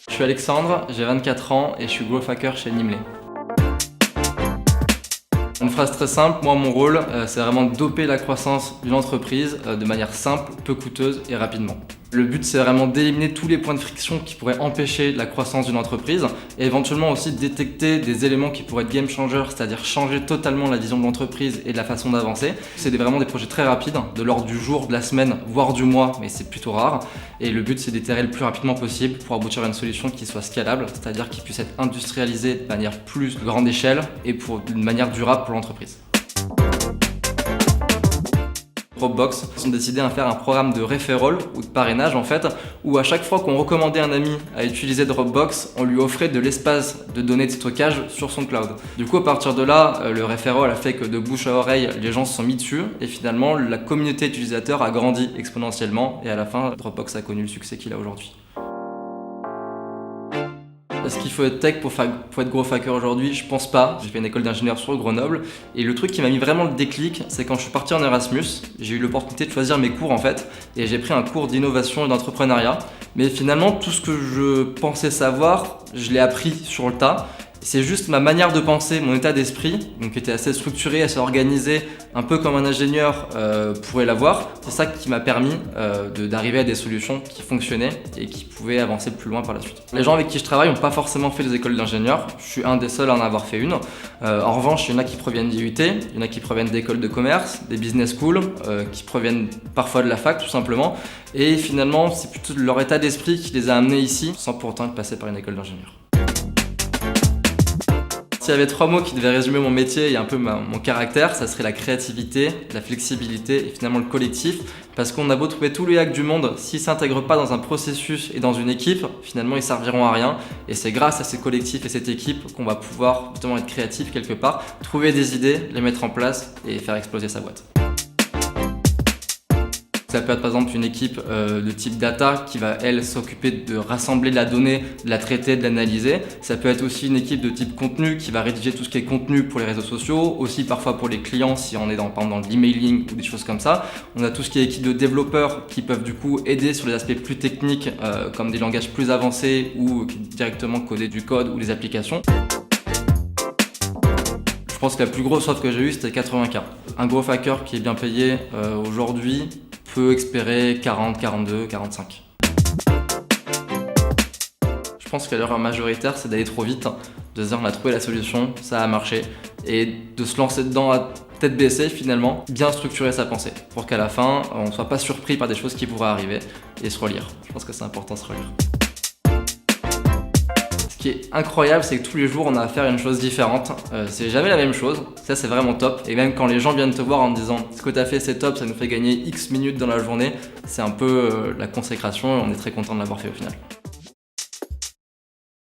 Je suis Alexandre, j'ai 24 ans et je suis growth hacker chez Nimley. Une phrase très simple, moi mon rôle c'est vraiment de doper la croissance d'une entreprise de manière simple, peu coûteuse et rapidement. Le but c'est vraiment d'éliminer tous les points de friction qui pourraient empêcher la croissance d'une entreprise et éventuellement aussi détecter des éléments qui pourraient être game changers, c'est-à-dire changer totalement la vision de l'entreprise et de la façon d'avancer. C'est vraiment des projets très rapides, de l'ordre du jour, de la semaine, voire du mois, mais c'est plutôt rare. Et le but c'est d'itérer le plus rapidement possible pour aboutir à une solution qui soit scalable, c'est-à-dire qui puisse être industrialisée de manière plus grande échelle et d'une manière durable pour l'entreprise. Dropbox ont décidé de faire un programme de referral ou de parrainage en fait, où à chaque fois qu'on recommandait un ami à utiliser Dropbox, on lui offrait de l'espace de données de stockage sur son cloud. Du coup, à partir de là, le referral a fait que de bouche à oreille, les gens se sont mis dessus et finalement, la communauté utilisateur a grandi exponentiellement et à la fin, Dropbox a connu le succès qu'il a aujourd'hui. Est-ce qu'il faut être tech pour être growth hacker aujourd'hui? Je pense pas. J'ai fait une école d'ingénieur sur Grenoble et le truc qui m'a mis vraiment le déclic, c'est quand je suis parti en Erasmus, j'ai eu l'opportunité de choisir mes cours en fait et j'ai pris un cours d'innovation et d'entrepreneuriat. Mais finalement, tout ce que je pensais savoir, je l'ai appris sur le tas. C'est juste ma manière de penser, mon état d'esprit, donc qui était assez structuré, assez organisé, un peu comme un ingénieur pourrait l'avoir. C'est ça qui m'a permis d'arriver à des solutions qui fonctionnaient et qui pouvaient avancer plus loin par la suite. Les gens avec qui je travaille n'ont pas forcément fait des écoles d'ingénieurs. Je suis un des seuls à en avoir fait une. En revanche, il y en a qui proviennent d'IUT, il y en a qui proviennent d'écoles de commerce, des business schools, qui proviennent parfois de la fac tout simplement. Et finalement, c'est plutôt leur état d'esprit qui les a amenés ici, sans pour autant être passés par une école d'ingénieur. S'il y avait 3 mots qui devaient résumer mon métier et un peu mon caractère, ça serait la créativité, la flexibilité et finalement le collectif. Parce qu'on a beau trouver tous les hacks du monde, s'ils ne s'intègrent pas dans un processus et dans une équipe, finalement ils serviront à rien. Et c'est grâce à ces collectifs et cette équipe qu'on va pouvoir justement être créatif quelque part, trouver des idées, les mettre en place et faire exploser sa boîte. Ça peut être par exemple une équipe de type data qui va elle s'occuper de rassembler la donnée, de la traiter, de l'analyser. Ça peut être aussi une équipe de type contenu qui va rédiger tout ce qui est contenu pour les réseaux sociaux, aussi parfois pour les clients si on est par exemple dans l'emailing ou des choses comme ça. On a tout ce qui est équipe de développeurs qui peuvent du coup aider sur les aspects plus techniques comme des langages plus avancés ou directement coder du code ou des applications. Je pense que la plus grosse offre que j'ai eue c'était 80K. Un growth hacker qui est bien payé aujourd'hui peut espérer 40, 42, 45. Je pense que l'erreur majoritaire, c'est d'aller trop vite, de se dire on a trouvé la solution, ça a marché, et de se lancer dedans à tête baissée finalement, bien structurer sa pensée, pour qu'à la fin, on ne soit pas surpris par des choses qui pourraient arriver, et se relire. Je pense que c'est important de se relire. Ce qui est incroyable, c'est que tous les jours on a à faire une chose différente, c'est jamais la même chose, ça c'est vraiment top, et même quand les gens viennent te voir en te disant ce que tu as fait c'est top, ça nous fait gagner X minutes dans la journée, c'est un peu la consécration et on est très content de l'avoir fait au final.